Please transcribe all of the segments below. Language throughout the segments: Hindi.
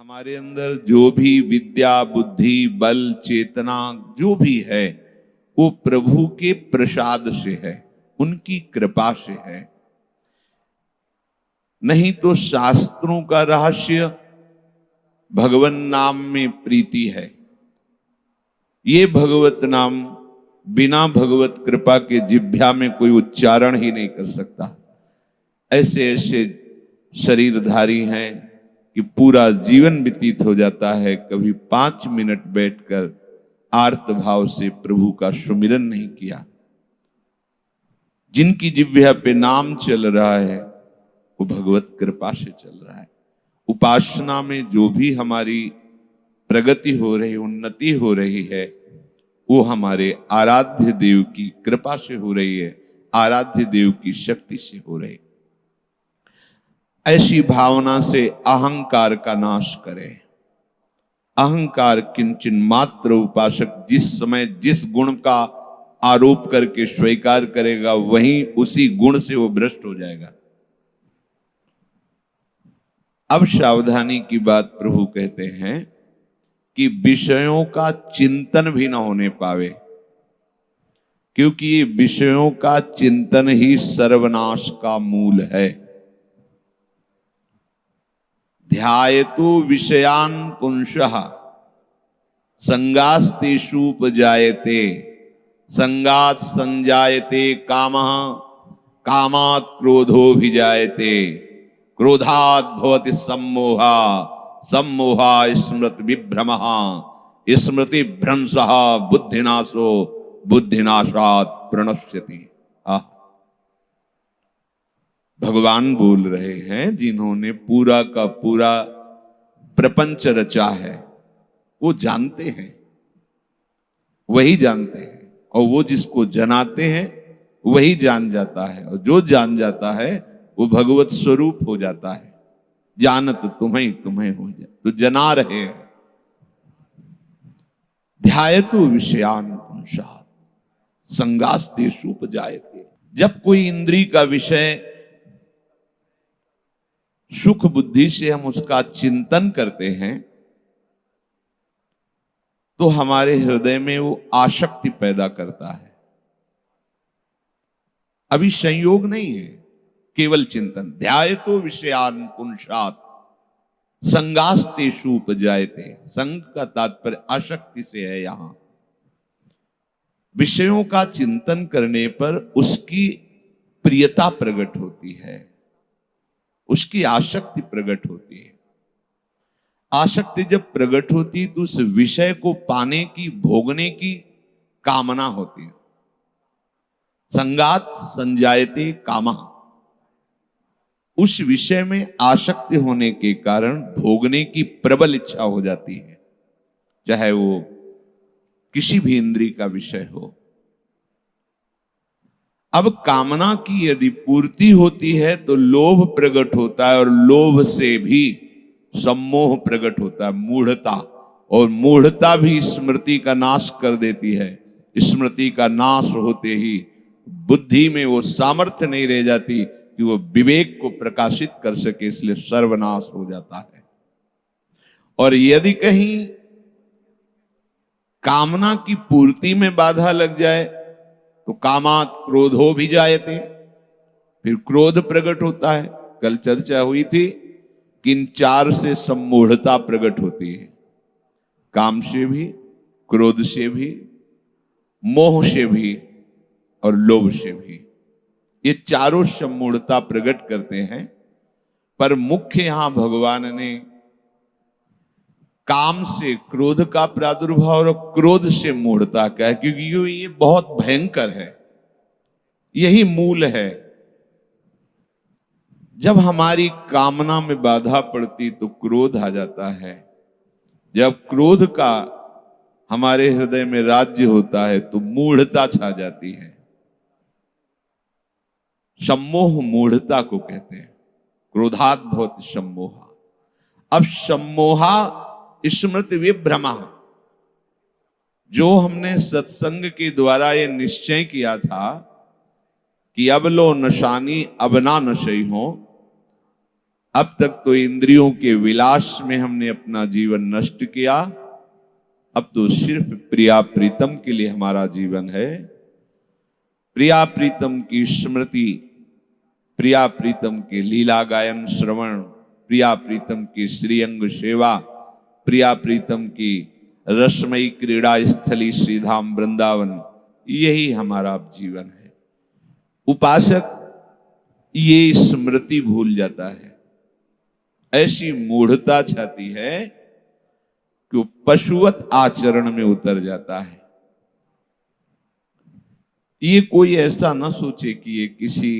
हमारे अंदर जो भी विद्या बुद्धि बल चेतना जो भी है वो प्रभु के प्रसाद से है, उनकी कृपा से है। नहीं तो शास्त्रों का रहस्य भगवन नाम में प्रीति है। ये भगवत नाम बिना भगवत कृपा के जिह्वा में कोई उच्चारण ही नहीं कर सकता। ऐसे ऐसे शरीरधारी हैं कि पूरा जीवन व्यतीत हो जाता है, कभी 5 मिनट बैठकर आर्त भाव से प्रभु का सुमिरन नहीं किया। जिनकी जिह्वा पे नाम चल रहा है वो भगवत कृपा से चल रहा है। उपासना में जो भी हमारी प्रगति हो रही, उन्नति हो रही है, वो हमारे आराध्य देव की कृपा से हो रही है, आराध्य देव की शक्ति से हो रही है। ऐसी भावना से अहंकार का नाश करें। अहंकार किंचन मात्र उपासक जिस समय जिस गुण का आरोप करके स्वीकार करेगा वहीं उसी गुण से वो भ्रष्ट हो जाएगा। अब सावधानी की बात प्रभु कहते हैं कि विषयों का चिंतन भी ना होने पावे, क्योंकि ये विषयों का चिंतन ही सर्वनाश का मूल है। ध्यायतु विषयान पुंसः संगास्तेषुपजायते संगात् संजायते कामः कामात् क्रोधोऽभिजायते क्रोधात् भवति सम्मोहा सम्मोहा स्मृति विभ्रमः स्मृति भ्रंशः बुद्धिनाशो बुद्धिनाशात् प्रणश्यति। भगवान बोल रहे हैं जिन्होंने पूरा का पूरा प्रपंच रचा है वो जानते हैं, वही जानते हैं, और वो जिसको जनाते हैं वही जान जाता है, और जो जान जाता है वो भगवत स्वरूप हो जाता है। जानत तुम्हें तुम्हें हो जाए तो जना रहे हैं। ध्यायतु विषयान पुंसः संगास्तेषुपजायते। जब कोई इंद्री का विषय सुख बुद्धि से हम उसका चिंतन करते हैं तो हमारे हृदय में वो आसक्ति पैदा करता है। अभी संयोग नहीं है, केवल चिंतन। ध्यायतो विषयान पुंसात् संगास्तेषुपजायते। संग का तात्पर्य आसक्ति से है। यहां विषयों का चिंतन करने पर उसकी प्रियता प्रकट होती है, उसकी आसक्ति प्रकट होती है। आसक्ति जब प्रकट होती तो उस विषय को पाने की, भोगने की कामना होती है। संगात संजायते कामः। उस विषय में आसक्ति होने के कारण भोगने की प्रबल इच्छा हो जाती है, चाहे वो किसी भी इंद्रिय का विषय हो। अब कामना की यदि पूर्ति होती है तो लोभ प्रकट होता है, और लोभ से भी सम्मोह प्रकट होता है, मूढ़ता। और मूढ़ता भी स्मृति का नाश कर देती है। स्मृति का नाश होते ही बुद्धि में वो सामर्थ्य नहीं रह जाती कि वो विवेक को प्रकाशित कर सके, इसलिए सर्वनाश हो जाता है। और यदि कहीं कामना की पूर्ति में बाधा लग जाए तो कामात् क्रोधोऽभिजायते, फिर क्रोध प्रकट होता है। कल चर्चा हुई थी कि इन 4 से सम्मूढ़ता प्रकट होती है। काम से भी, क्रोध से भी, मोह से भी और लोभ से भी। ये चारों सम्मूढ़ता प्रकट करते हैं। पर मुख्य यहां भगवान ने काम से क्रोध का प्रादुर्भाव और क्रोध से मूढ़ता का है, क्योंकि ये बहुत भयंकर है। यही मूल है। जब हमारी कामना में बाधा पड़ती तो क्रोध आ जाता है। जब क्रोध का हमारे हृदय में राज्य होता है तो मूढ़ता छा जाती है। सम्मोह मूढ़ता को कहते हैं। क्रोधात् भवति सम्मोहा। अब सम्मोहा स्मृति विभ्रमा, जो हमने सत्संग के द्वारा ये निश्चय किया था कि अब लो नशानी अब ना नशई हो, अब तक तो इंद्रियों के विलास में हमने अपना जीवन नष्ट किया, अब तो सिर्फ प्रिया प्रीतम के लिए हमारा जीवन है। प्रिया प्रीतम की स्मृति, प्रिया प्रीतम के लीला गायन श्रवण, प्रिया प्रीतम की श्रीअंग सेवा, प्रिया प्रीतम की रसमयी क्रीड़ा स्थली श्रीधाम वृंदावन, यही हमारा जीवन है। उपासक ये स्मृति भूल जाता है, ऐसी मूढ़ता छाती है कि वो पशुवत आचरण में उतर जाता है। ये कोई ऐसा ना सोचे कि ये किसी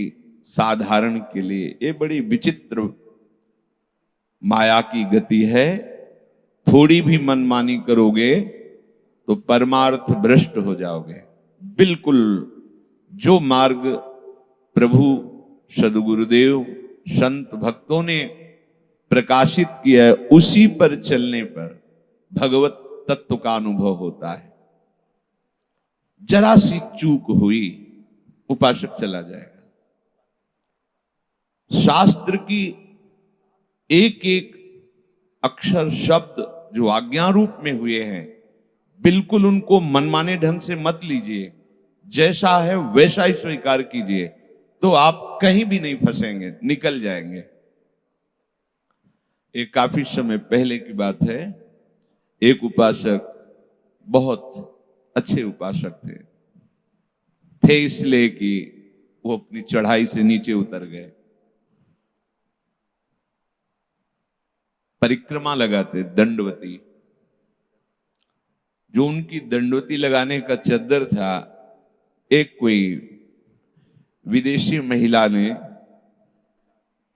साधारण के लिए, ये बड़ी विचित्र माया की गति है। थोड़ी भी मनमानी करोगे तो परमार्थ भ्रष्ट हो जाओगे। बिल्कुल जो मार्ग प्रभु सद्गुरुदेव संत भक्तों ने प्रकाशित किया है, उसी पर चलने पर भगवत तत्व का अनुभव होता है। जरा सी चूक हुई, उपासक चला जाएगा। शास्त्र की एक एक अक्षर शब्द जो आज्ञा रूप में हुए हैं, बिल्कुल उनको मनमाने ढंग से मत लीजिए। जैसा है वैसा ही स्वीकार कीजिए, तो आप कहीं भी नहीं फंसेंगे, निकल जाएंगे। एक काफी समय पहले की बात है, एक उपासक, बहुत अच्छे उपासक थे इसलिए कि वो अपनी चढ़ाई से नीचे उतर गए। परिक्रमा लगाते दंडवती, जो उनकी दंडवती लगाने का चद्दर था, एक कोई विदेशी महिला ने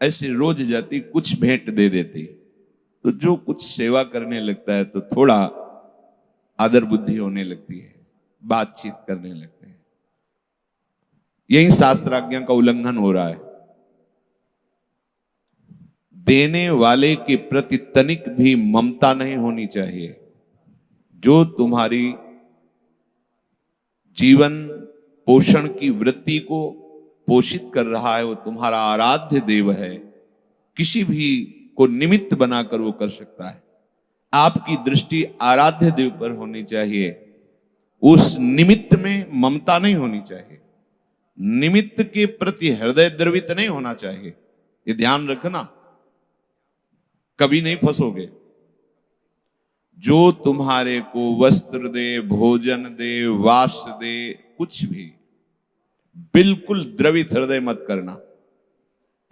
ऐसे रोज जाती कुछ भेंट दे देती, तो जो कुछ सेवा करने लगता है तो थोड़ा आदर बुद्धि होने लगती है, बातचीत करने लगते हैं। यही शास्त्राज्ञा का उल्लंघन हो रहा है। देने वाले के प्रति तनिक भी ममता नहीं होनी चाहिए। जो तुम्हारी जीवन पोषण की वृत्ति को पोषित कर रहा है, वो तुम्हारा आराध्य देव है। किसी भी को निमित्त बनाकर वो कर सकता है। आपकी दृष्टि आराध्य देव पर होनी चाहिए, उस निमित्त में ममता नहीं होनी चाहिए। निमित्त के प्रति हृदय द्रवित नहीं होना चाहिए, ये ध्यान रखना, कभी नहीं फंसोगे। जो तुम्हारे को वस्त्र दे, भोजन दे, वास दे, कुछ भी, बिल्कुल द्रवित हृदय मत करना,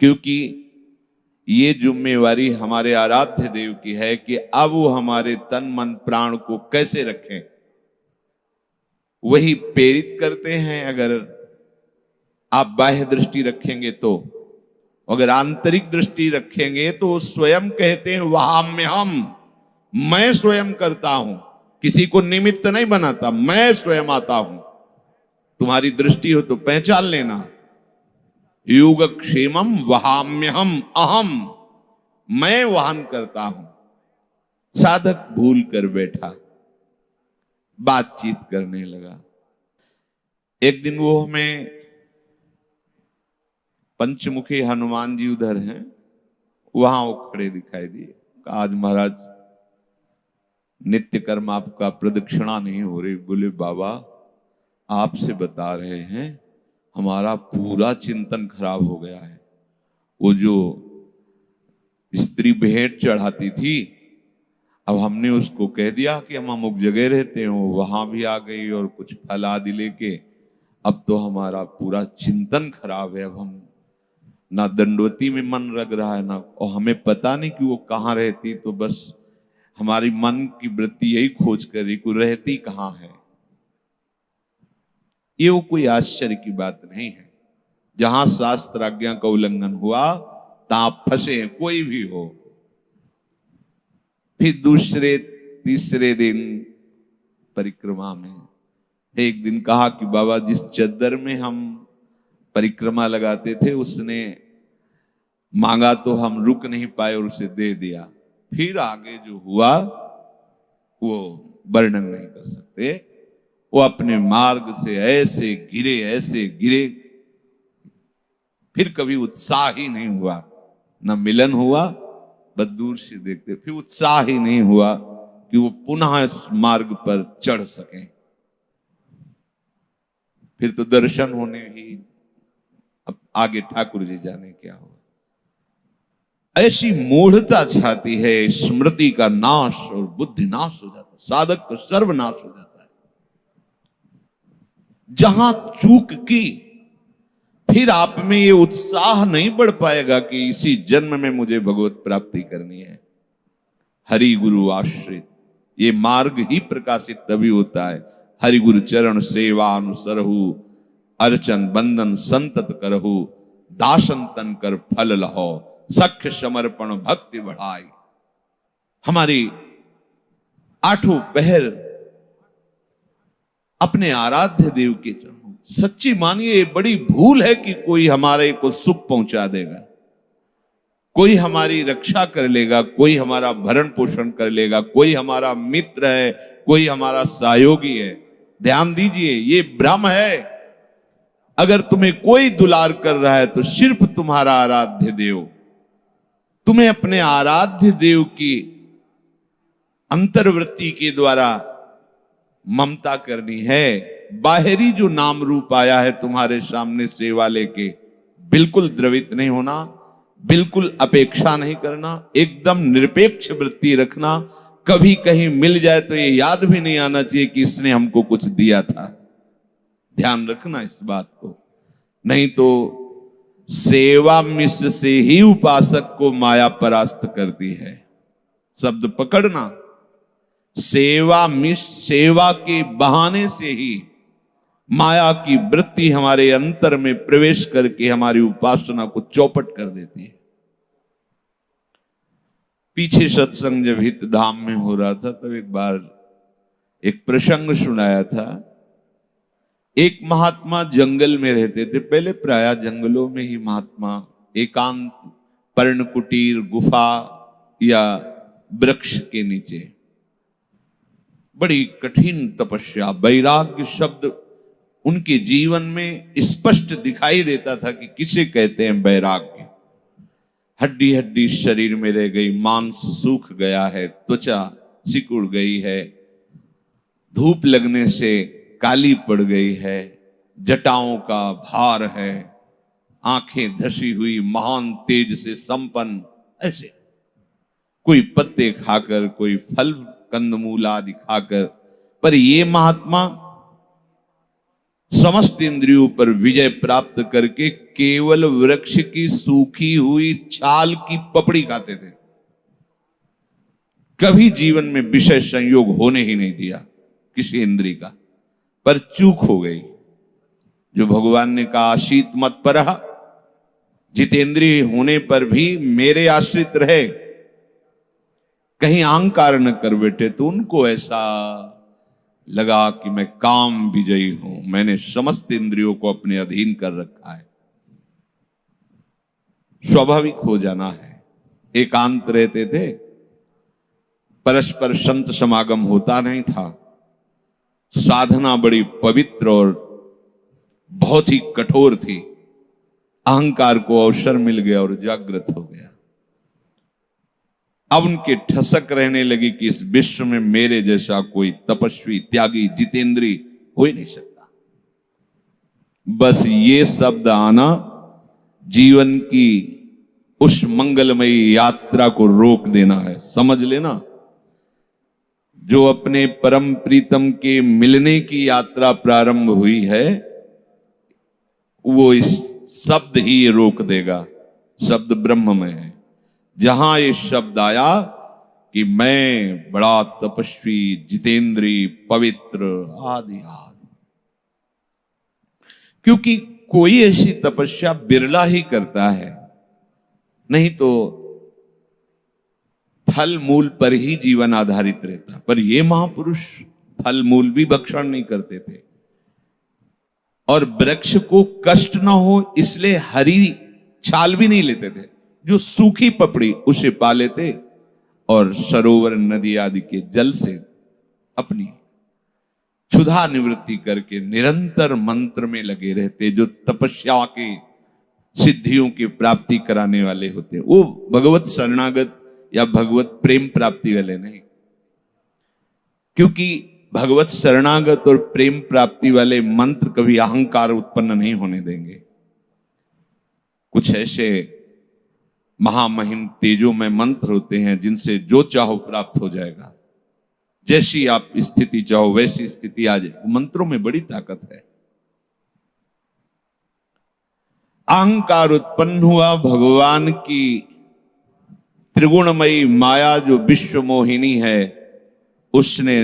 क्योंकि ये जिम्मेवारी हमारे आराध्य देव की है कि अब वो हमारे तन मन प्राण को कैसे रखें, वही प्रेरित करते हैं। अगर आप बाह्य दृष्टि रखेंगे तो, अगर आंतरिक दृष्टि रखेंगे तो स्वयं कहते हैं वहाम्यहम, मैं स्वयं करता हूं, किसी को निमित्त नहीं बनाता, मैं स्वयं आता हूं। तुम्हारी दृष्टि हो तो पहचान लेना, योगक्षेमम वहाम्यहम अहम, मैं वहन करता हूं। साधक भूल कर बैठा, बातचीत करने लगा। एक दिन वो हमें पंचमुखी हनुमान जी उधर हैं, वहां वो खड़े दिखाई दिए। आज महाराज नित्य कर्म आपका प्रदक्षिणा नहीं हो रही। बोले बाबा आपसे बता रहे हैं, हमारा पूरा चिंतन खराब हो गया है। वो जो स्त्री भेंट चढ़ाती थी, अब हमने उसको कह दिया कि हम अमुक जगह रहते हो, वहां भी आ गई और कुछ फल आदि लेके। अब तो हमारा पूरा चिंतन खराब है। अब हम ना दंडवती में मन लग रहा है, ना, और हमें पता नहीं कि वो कहाँ रहती, तो बस हमारी मन की वृत्ति यही खोज कर रही कि रहती कहाँ है। ये वो कोई आश्चर्य की बात नहीं है। जहां शास्त्र आज्ञा का उल्लंघन हुआ तहां फंसे हैं, कोई भी हो। फिर दूसरे तीसरे दिन परिक्रमा में एक दिन कहा कि बाबा जिस चद्दर में हम परिक्रमा लगाते थे, उसने मांगा तो हम रुक नहीं पाए और उसे दे दिया। फिर आगे जो हुआ वो वर्णन नहीं कर सकते। वो अपने मार्ग से ऐसे गिरे, फिर कभी उत्साह ही नहीं हुआ। न मिलन हुआ, बस दूर से देखते, फिर उत्साह ही नहीं हुआ कि वो पुनः इस मार्ग पर चढ़ सकें। फिर तो दर्शन होने ही, अब आगे ठाकुर जी जाने क्या हुआ। ऐसी मूढ़ता छाती है, स्मृति का नाश और बुद्धि नाश हो जाता है, साधक का सर्वनाश हो जाता है। जहां चूक की, फिर आप में ये उत्साह नहीं बढ़ पाएगा कि इसी जन्म में मुझे भगवत प्राप्ति करनी है। हरि गुरु आश्रित ये मार्ग ही प्रकाशित तभी होता है। हरि गुरु चरण सेवा अनुसरहु, अर्चन बंदन संतत करहु, दासन तन कर फल लहो, सख्य समर्पण भक्ति बढ़ाई। हमारी आठों पहर अपने आराध्य देव के चरणों। सच्ची मानिए बड़ी भूल है कि कोई हमारे को सुख पहुंचा देगा, कोई हमारी रक्षा कर लेगा, कोई हमारा भरण पोषण कर लेगा, कोई हमारा मित्र है, कोई हमारा सहयोगी है। ध्यान दीजिए, ये भ्रम है। अगर तुम्हें कोई दुलार कर रहा है तो सिर्फ तुम्हारा आराध्य देव। तुम्हें अपने आराध्य देव की अंतर्वृत्ति के द्वारा ममता करनी है। बाहरी जो नाम रूप आया है तुम्हारे सामने सेवा लेके, बिल्कुल द्रवित नहीं होना, बिल्कुल अपेक्षा नहीं करना, एकदम निरपेक्ष वृत्ति रखना। कभी कहीं मिल जाए तो ये याद भी नहीं आना चाहिए कि इसने हमको कुछ दिया था। ध्यान रखना इस बात को, नहीं तो सेवा मिस से ही उपासक को माया परास्त करती है। शब्द पकड़ना, सेवा मिस, सेवा के बहाने से ही माया की वृत्ति हमारे अंतर में प्रवेश करके हमारी उपासना को चौपट कर देती है। पीछे सत्संग जब हित धाम में हो रहा था तब एक बार एक प्रसंग सुनाया था। एक महात्मा जंगल में रहते थे। पहले प्रायः जंगलों में ही महात्मा एकांत पर्ण कुटीर गुफा या वृक्ष के नीचे बड़ी कठिन तपस्या, वैराग्य शब्द उनके जीवन में स्पष्ट दिखाई देता था कि किसे कहते हैं वैराग्य। हड्डी हड्डी शरीर में रह गई, मांस सूख गया है, त्वचा सिकुड़ गई है, धूप लगने से काली पड़ गई है, जटाओं का भार है, आंखें धसी हुई, महान तेज से संपन्न। ऐसे कोई पत्ते खाकर, कोई फल कंदमूल आदि खाकर, पर ये महात्मा समस्त इंद्रियों पर विजय प्राप्त करके केवल वृक्ष की सूखी हुई छाल की पपड़ी खाते थे। कभी जीवन में विषय संयोग होने ही नहीं दिया किसी इंद्रिय का। पर चूक हो गई, जो भगवान ने कहा शीत मत परह, जितेंद्रिय होने पर भी मेरे आश्रित रहे, कहीं अहंकार न कर बैठे। तो उनको ऐसा लगा कि मैं काम विजयी हूं, मैंने समस्त इंद्रियों को अपने अधीन कर रखा है। स्वाभाविक हो जाना है। एकांत रहते थे, परस्पर संत समागम होता नहीं था, साधना बड़ी पवित्र और बहुत ही कठोर थी। अहंकार को अवसर मिल गया और जागृत हो गया। अब उनके ठसक रहने लगी कि इस विश्व में मेरे जैसा कोई तपस्वी त्यागी जितेंद्री हो ही नहीं सकता। बस ये शब्द आना जीवन की उस मंगलमयी यात्रा को रोक देना है। समझ लेना, जो अपने परम प्रीतम के मिलने की यात्रा प्रारंभ हुई है, वो इस शब्द ही ये रोक देगा। शब्द ब्रह्म में है। जहां ये शब्द आया कि मैं बड़ा तपस्वी, जितेंद्री, पवित्र आदि आदि, क्योंकि कोई ऐसी तपस्या बिरला ही करता है, नहीं तो फल मूल पर ही जीवन आधारित रहता। पर ये महापुरुष फल मूल भी भक्षण नहीं करते थे, और वृक्ष को कष्ट ना हो इसलिए हरी छाल भी नहीं लेते थे। जो सूखी पपड़ी उसे पा लेते और सरोवर नदी आदि के जल से अपनी क्षुधा निवृत्ति करके निरंतर मंत्र में लगे रहते। जो तपस्या के सिद्धियों की प्राप्ति कराने वाले होते हैं, वो भगवत शरणागत या भगवत प्रेम प्राप्ति वाले नहीं। क्योंकि भगवत शरणागत और प्रेम प्राप्ति वाले मंत्र कभी अहंकार उत्पन्न नहीं होने देंगे। कुछ ऐसे महामहिम तेजोमय मंत्र होते हैं जिनसे जो चाहो प्राप्त हो जाएगा, जैसी आप स्थिति चाहो वैसी स्थिति आ जाए। मंत्रों में बड़ी ताकत है। अहंकार उत्पन्न हुआ, भगवान की त्रिगुणमयी माया जो विश्व मोहिनी है उसने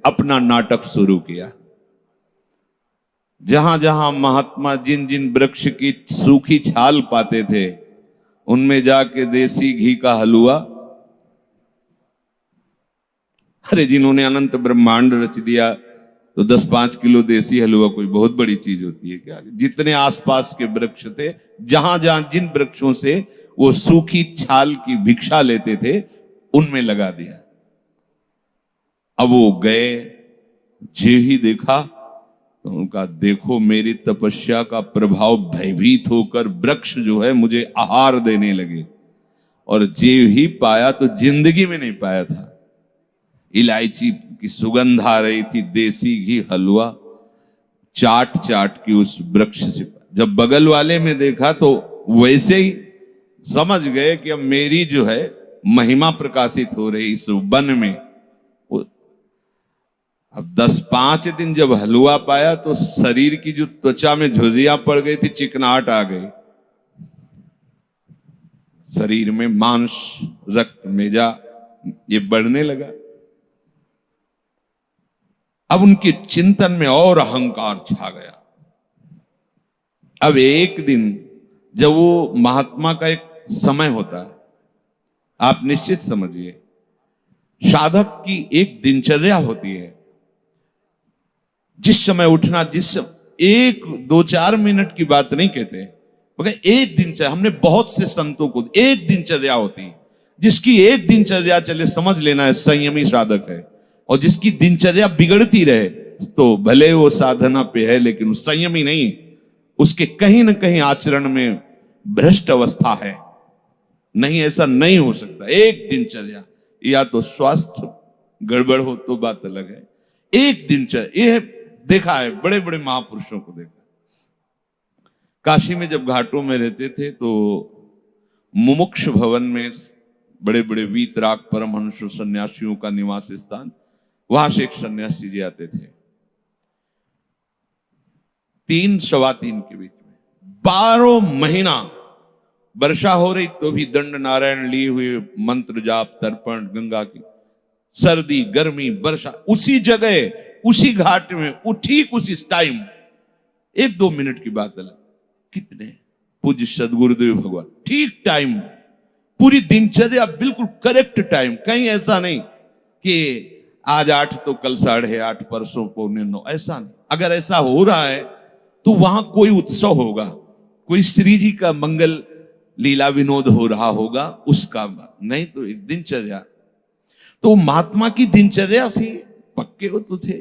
अपना नाटक शुरू किया। जहां जहां महात्मा जिन जिन वृक्ष की सूखी छाल पाते थे उनमें जाके देसी घी का हलवा, अरे जिन्होंने अनंत ब्रह्मांड रच दिया तो 10-5 किलो देसी हलवा कोई बहुत बड़ी चीज होती है क्या? जितने आसपास के वृक्ष थे, जहां जहां जिन वृक्षों से वो सूखी छाल की भिक्षा लेते थे उनमें लगा दिया। अब वो गए, जे ही देखा तो उनका देखो मेरी तपस्या का प्रभाव भयभीत होकर वृक्ष जो है मुझे आहार देने लगे। और जे ही पाया तो जिंदगी में नहीं पाया था। इलायची की सुगंध आ रही थी, देसी घी हलवा चाट चाट की उस वृक्ष से। जब बगल वाले में देखा तो वैसे ही समझ गए कि अब मेरी जो है महिमा प्रकाशित हो रही इस वन में। अब 10-5 दिन जब हलवा पाया तो शरीर की जो त्वचा में झुर्रियां पड़ गई थी, चिकनाहट आ गई, शरीर में मांस रक्त मेजा ये बढ़ने लगा। अब उनके चिंतन में और अहंकार छा गया। अब एक दिन जब वो महात्मा का एक समय होता है, आप निश्चित समझिए, साधक की एक दिनचर्या होती है। जिस समय उठना, जिस समय 1-2-4 मिनट की बात नहीं कहते, मगर एक दिनचर्या। हमने बहुत से संतों को एक दिनचर्या होती है, जिसकी एक दिनचर्या चले समझ लेना है संयमी साधक है। और जिसकी दिनचर्या बिगड़ती रहे तो भले वो साधना पे है लेकिन वो संयमी नहीं, उसके कहीं ना कहीं आचरण में भ्रष्ट अवस्था है। नहीं, ऐसा नहीं हो सकता। एक दिनचर्या, या तो स्वास्थ्य गड़बड़ हो तो बात अलग है। एक दिनचर्या, ये देखा है बड़े बड़े महापुरुषों को देखा। काशी में जब घाटों में रहते थे तो मुमुक्ष भवन में बड़े बड़े वीतराग परमहंस सन्यासियों का निवास स्थान, वहां से एक सन्यासी जी आते थे 3-3:15 के बीच में। 12 महीना वर्षा हो रही तो भी दंड नारायण लिए हुए, मंत्र जाप तर्पण गंगा की, सर्दी गर्मी वर्षा, उसी जगह उसी घाट में, ठीक उसी टाइम। 1-2 मिनट की बात अलग, कितने पूज्य सदगुरुदेव भगवान, ठीक टाइम, पूरी दिनचर्या बिल्कुल करेक्ट टाइम। कहीं ऐसा नहीं कि आज 8 तो कल 8:30, परसों 8:45, ऐसा नहीं। अगर ऐसा हो रहा है तो वहां कोई उत्सव होगा, कोई श्री जी का मंगल लीला विनोद हो रहा होगा, उसका नहीं तो एक दिनचर्या। तो महात्मा की दिनचर्या थी, पक्के हो तो थे,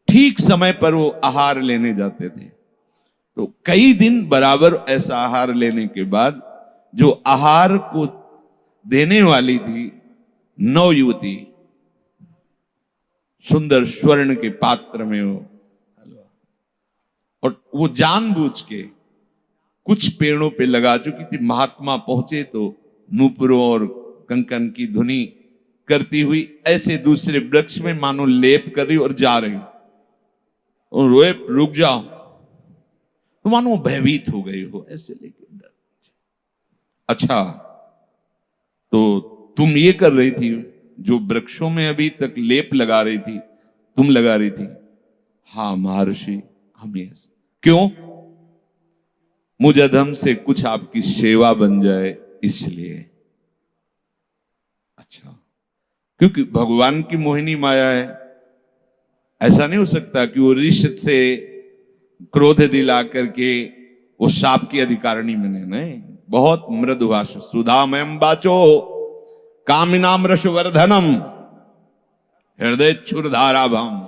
ठीक समय पर वो आहार लेने जाते थे। तो कई दिन बराबर ऐसा आहार लेने के बाद जो आहार को देने वाली थी नवयुवती, सुंदर स्वर्ण के पात्र में वो, और वो जानबूझ के कुछ पेड़ों पे लगा चुकी थी। महात्मा पहुंचे तो नूपुरों और कंकन की धुनी करती हुई ऐसे दूसरे वृक्ष में मानो लेप कर रही और जा रही, और रोए रुक जाओ, तो मानो भयभीत हो गई हो ऐसे लेके डर। अच्छा, तो तुम ये कर रही थी जो वृक्षों में अभी तक लेप लगा रही थी, तुम लगा रही थी? हाँ महर्षि, हम ये। क्यों? मुझ अधम से कुछ आपकी सेवा बन जाए इसलिए। अच्छा, क्योंकि भगवान की मोहिनी माया है। ऐसा नहीं हो सकता कि वो ऋषि से क्रोध दिला करके वो शाप की अधिकारिणी बने, नहीं। बहुत मृदु भाषा, सुधामयम बाचो कामिनाम रसवर्धनम हृदय क्षुरधाराभम।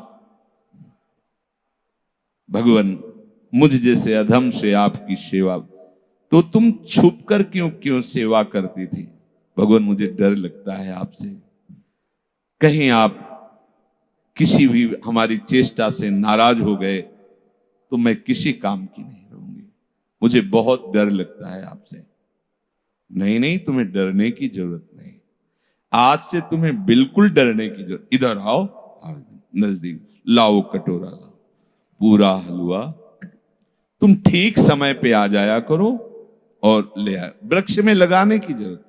भगवान, मुझ जैसे अधम से आपकी सेवा, तो तुम छुप कर क्यों क्यों सेवा करती थी? भगवान, मुझे डर लगता है आपसे, कहीं आप किसी भी हमारी चेष्टा से नाराज हो गए तो मैं किसी काम की नहीं रहूंगी, मुझे बहुत डर लगता है आपसे। नहीं नहीं, तुम्हें डरने की जरूरत नहीं, आज से तुम्हें बिल्कुल डरने की जरूरत। इधर आओ, नजदीक लाओ, कटोरा लाओ, पूरा हलवा, तुम ठीक समय पे आ जाया करो और ले आए। वृक्ष में लगाने की जरूरत,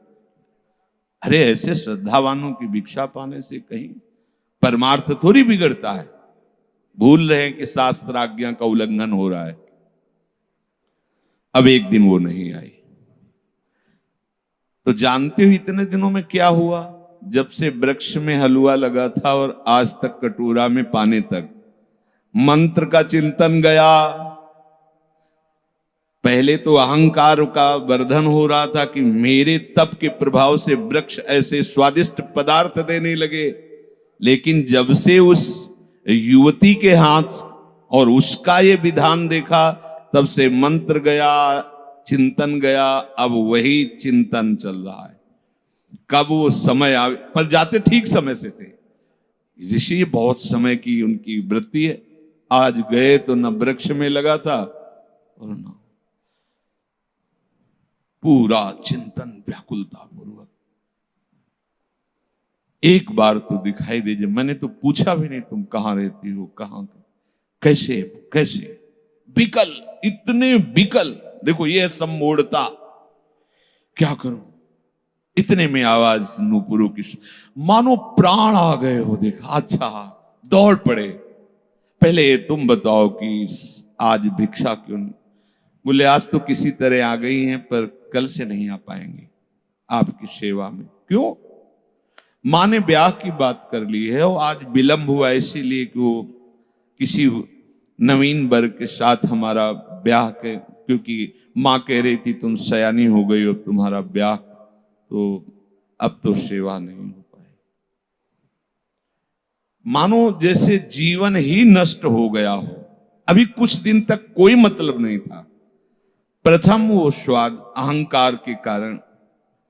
अरे ऐसे श्रद्धावानों की भिक्षा पाने से कहीं परमार्थ थोड़ी बिगड़ता है। भूल रहे हैं कि शास्त्र आज्ञा का उल्लंघन हो रहा है। अब एक दिन वो नहीं आई, तो जानते हो इतने दिनों में क्या हुआ? जब से वृक्ष में हलवा लगा था और आज तक कटोरा में पाने तक मंत्र का चिंतन गया। पहले तो अहंकार का वर्धन हो रहा था कि मेरे तप के प्रभाव से वृक्ष ऐसे स्वादिष्ट पदार्थ देने लगे, लेकिन जब से उस युवती के हाथ और उसका ये विधान देखा, तब से मंत्र गया, चिंतन गया। अब वही चिंतन चल रहा है, कब वो समय आवे, पर जाते ठीक समय से थे। ऋषि बहुत समय की उनकी वृत्ति है। आज गए तो न वृक्ष में लगा था और न, पूरा चिंतन व्याकुलता पूर्वक। एक बार तो दिखाई दीजिए। मैंने तो पूछा भी नहीं तुम कहां रहती हो, कहां, कैसे कैसे, विकल, इतने विकल। देखो ये सम्मोढ़ता, क्या करूं। इतने में आवाज नूपुरों की, मानो प्राण आ गए हो। देखा, अच्छा, दौड़ पड़े। पहले तुम बताओ कि आज भिक्षा क्यों नहीं? बोले आज तो किसी तरह आ गई हैं, पर कल से नहीं आ पाएंगे आपकी सेवा में। क्यों? माँ ने ब्याह की बात कर ली है और आज विलंब हुआ इसीलिए कि वो किसी नवीन वर के साथ हमारा ब्याह के, क्योंकि माँ कह रही थी तुम सयानी हो गई हो, तुम्हारा ब्याह, तो अब तो सेवा नहीं हो पाए। मानो जैसे जीवन ही नष्ट हो गया हो। अभी कुछ दिन तक कोई मतलब नहीं था। प्रथम वो स्वाद अहंकार के कारण,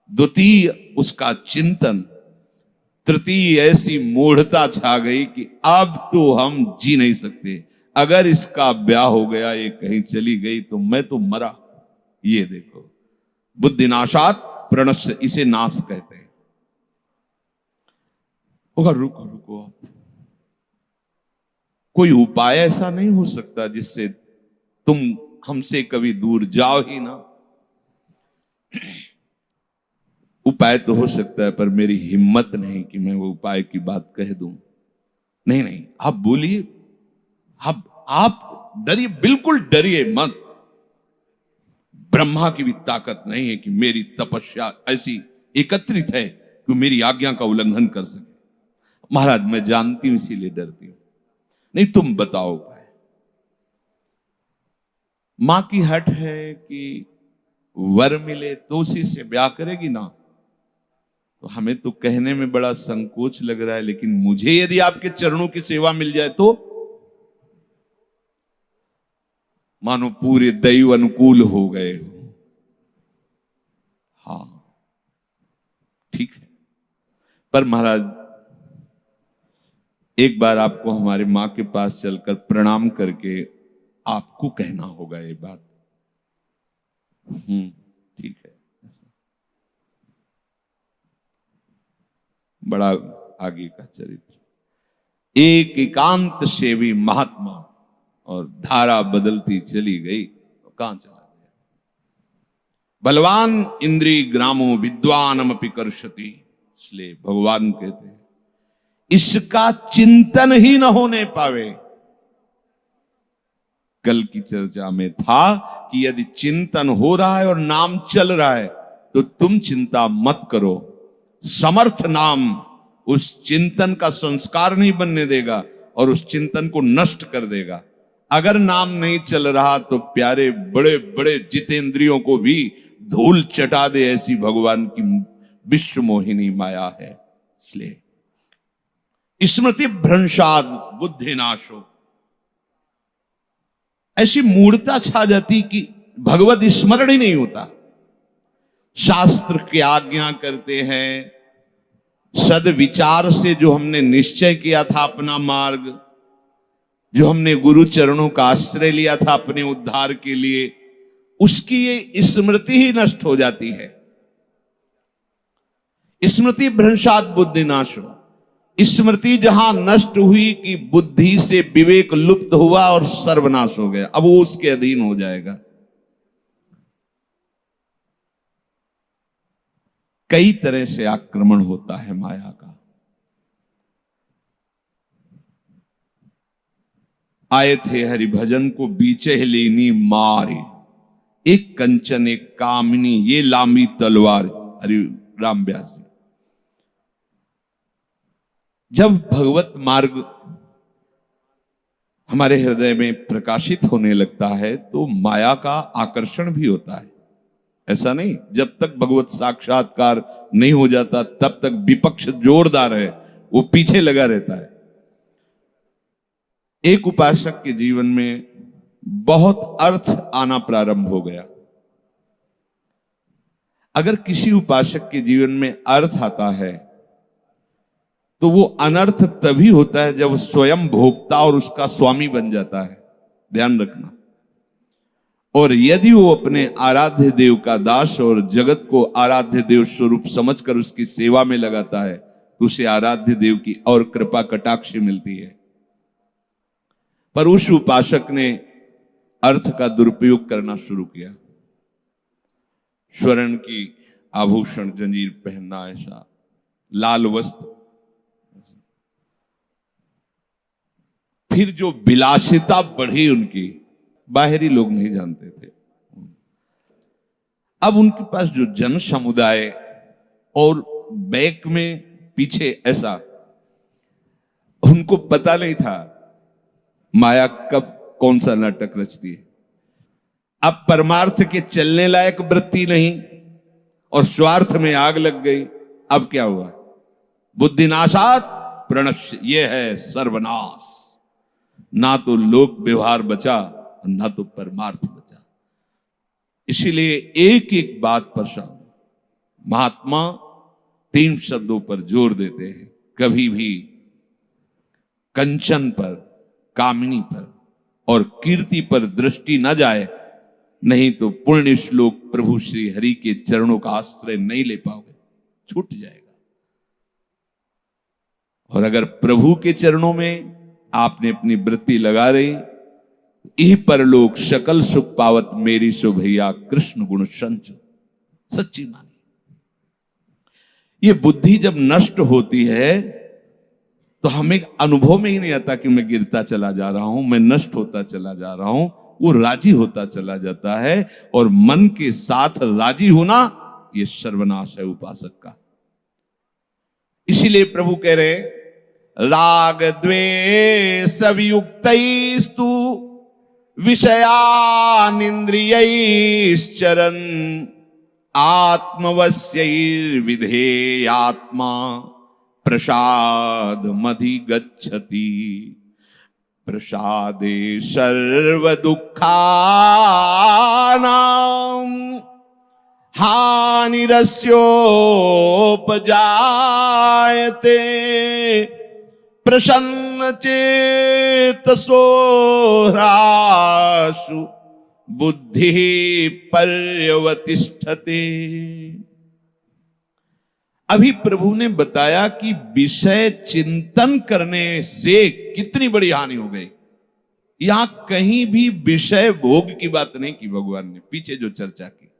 द्वितीय उसका चिंतन, तृतीय ऐसी मूढ़ता छा गई कि अब तो हम जी नहीं सकते। अगर इसका ब्याह हो गया, ये कहीं चली गई तो मैं तो मरा। ये देखो, बुद्धिनाशात प्रणश्य, इसे नाश कहते हैं। होगा, रुको रुको, कोई उपाय ऐसा नहीं हो सकता जिससे तुम हमसे कभी दूर जाओ ही ना? उपाय तो हो सकता है, पर मेरी हिम्मत नहीं कि मैं वो उपाय की बात कह दूं। नहीं नहीं, आप बोलिए, आप डरिए, बिल्कुल डरिए मत। ब्रह्मा की भी ताकत नहीं है कि मेरी तपस्या ऐसी एकत्रित है कि मेरी आज्ञा का उल्लंघन कर सके। महाराज मैं जानती हूं, इसीलिए डरती हूं। नहीं, तुम बताओ उपाय। मां की हट है कि वर मिले तो उसी से ब्याह करेगी ना। तो हमें तो कहने में बड़ा संकोच लग रहा है, लेकिन मुझे यदि आपके चरणों की सेवा मिल जाए तो मानो पूरे दैव अनुकूल हो गए हो। हाँ ठीक है, पर महाराज एक बार आपको हमारी मां के पास चलकर प्रणाम करके आपको कहना होगा ये बात। ठीक है। बड़ा आगे का चरित्र। एक एकांत सेवी महात्मा, और धारा बदलती चली गई तो कहां चला गया? बलवान इंद्री ग्रामो विद्वानमपि कर्षति। इसलिए भगवान कहते हैं इसका चिंतन ही न होने पावे। कल की चर्चा में था कि यदि चिंतन हो रहा है और नाम चल रहा है तो तुम चिंता मत करो। समर्थ नाम उस चिंतन का संस्कार नहीं बनने देगा और उस चिंतन को नष्ट कर देगा। अगर नाम नहीं चल रहा तो प्यारे बड़े बड़े जितेंद्रियों को भी धूल चटा दे, ऐसी भगवान की विश्व मोहिनी माया है। इसलिए स्मृति भ्रंशाद बुद्धि नाशो, ऐसी मूढ़ता छा जाती कि भगवत स्मरण ही नहीं होता। शास्त्र की आज्ञा करते हैं, सद विचार से जो हमने निश्चय किया था अपना मार्ग, जो हमने गुरु चरणों का आश्रय लिया था अपने उद्धार के लिए, उसकी ये स्मृति ही नष्ट हो जाती है। स्मृति भ्रंशात बुद्धि नाशो। स्मृति जहां नष्ट हुई कि बुद्धि से विवेक लुप्त हुआ और सर्वनाश हो गया, अब वो उसके अधीन हो जाएगा। कई तरह से आक्रमण होता है माया का। आए थे हरिभजन को बीचे लेनी मारे, एक कंचन एक कामिनी ये लांबी तलवार। हरि राम व्यास जी, जब भगवत मार्ग हमारे हृदय में प्रकाशित होने लगता है तो माया का आकर्षण भी होता है। ऐसा नहीं, जब तक भगवत साक्षात्कार नहीं हो जाता तब तक विपक्ष जोरदार है, वो पीछे लगा रहता है। एक उपासक के जीवन में बहुत अर्थ आना प्रारंभ हो गया। अगर किसी उपासक के जीवन में अर्थ आता है तो वो अनर्थ तभी होता है जब स्वयं भोक्ता और उसका स्वामी बन जाता है, ध्यान रखना। और यदि वो अपने आराध्य देव का दास और जगत को आराध्य देव स्वरूप समझकर उसकी सेवा में लगाता है तो उसे आराध्य देव की और कृपा कटाक्ष मिलती है। पर उस उपासक ने अर्थ का दुरुपयोग करना शुरू किया। स्वर्ण की आभूषण जंजीर पहनना, ऐसा लाल वस्त्र, फिर जो विलासिता बढ़ी उनकी, बाहरी लोग नहीं जानते थे। अब उनके पास जो जन समुदाय और बैक में पीछे ऐसा, उनको पता नहीं था माया कब कौन सा नाटक रचती है। अब परमार्थ के चलने लायक वृत्ति नहीं और स्वार्थ में आग लग गई। अब क्या हुआ? बुद्धिनाशात प्रणश्य, ये है सर्वनाश। ना तो लोक व्यवहार बचा ना तो परमार्थ बचा। इसीलिए एक एक बात पर महात्मा 3 शब्दों पर जोर देते हैं, कभी भी कंचन पर, कामिनी पर और कीर्ति पर दृष्टि न जाए, नहीं तो पुण्य श्लोक प्रभु श्री हरि के चरणों का आश्रय नहीं ले पाओगे, छूट जाएगा। और अगर प्रभु के चरणों में आपने अपनी वृत्ति लगा रही, इह परलोक सकल सुख पावत मेरी सो भैया कृष्ण गुण संच। सच्ची मानी ये बुद्धि जब नष्ट होती है तो हमें अनुभव में ही नहीं आता कि मैं गिरता चला जा रहा हूं, मैं नष्ट होता चला जा रहा हूं। वो राजी होता चला जाता है और मन के साथ राजी होना ये सर्वनाश है उपासक का। इसीलिए प्रभु कह रहे राग द्वेष वियुक्तैस्तु विषयानिन्द्रियैश्चरन् आत्मवश्यैर्विधेयात्मा प्रसादमधिगच्छति। प्रसादे सर्वदुःखानां हानिरस्योपजायते। प्रसन्नचेतसो ह्रासु बुद्धि पर्यवतिष्ठते। अभी प्रभु ने बताया कि विषय चिंतन करने से कितनी बड़ी हानि हो गई। यहां कहीं भी विषय भोग की बात नहीं की भगवान ने, पीछे जो चर्चा की।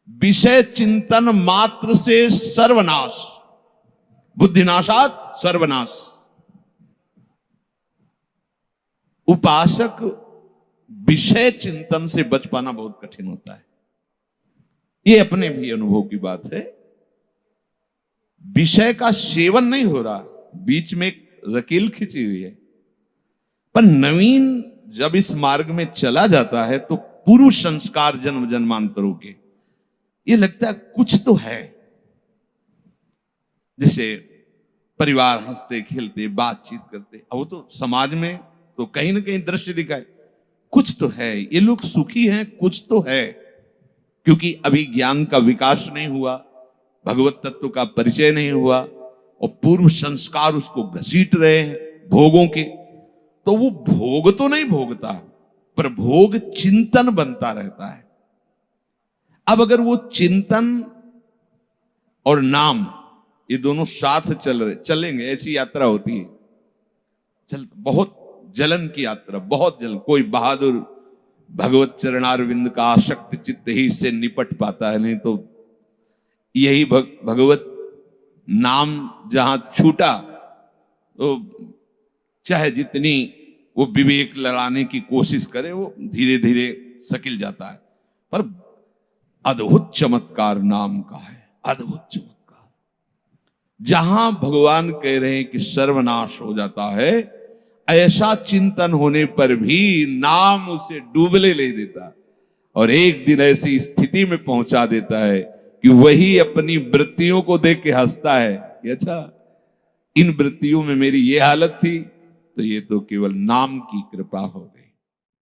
विषय चिंतन मात्र से सर्वनाश, बुद्धिनाशात सर्वनाश। उपासक विषय चिंतन से बच पाना बहुत कठिन होता है। ये अपने भी अनुभव की बात है। विषय का सेवन नहीं हो रहा, बीच में एक रकील खिंची हुई है। पर नवीन जब इस मार्ग में चला जाता है तो पूर्व संस्कार जन्म जन्मांतरों के ये लगता है कुछ तो है। जैसे परिवार हंसते खेलते बातचीत करते, अब वो तो समाज में तो कहीं ना कहीं दृश्य दिखाए। कुछ तो है, ये लोग सुखी हैं, कुछ तो है, क्योंकि अभी ज्ञान का विकास नहीं हुआ, भगवत तत्व का परिचय नहीं हुआ और पूर्व संस्कार उसको घसीट रहे हैं भोगों के। तो वो भोग तो नहीं भोगता, पर भोग चिंतन बनता रहता है। अब अगर वो चिंतन और नाम ये दोनों साथ चलेंगे, ऐसी यात्रा होती है। बहुत जलन की यात्रा, बहुत जलन। कोई बहादुर भगवत चरणारविंद का आसक्त चित्त ही इससे निपट पाता है, नहीं तो यही भगवत नाम जहां छूटा तो चाहे जितनी वो विवेक लड़ाने की कोशिश करे, वो धीरे धीरे सकिल जाता है। पर अद्भुत चमत्कार नाम का है, अद्भुत चमत्कार। जहां भगवान कह रहे हैं कि सर्वनाश हो जाता है, ऐसा चिंतन होने पर भी नाम उसे डूबले ले देता और एक दिन ऐसी स्थिति में पहुंचा देता है कि वही अपनी वृत्तियों को देख के हंसता है कि अच्छा, इन वृत्तियों में मेरी ये हालत थी, तो ये तो केवल नाम की कृपा हो गई।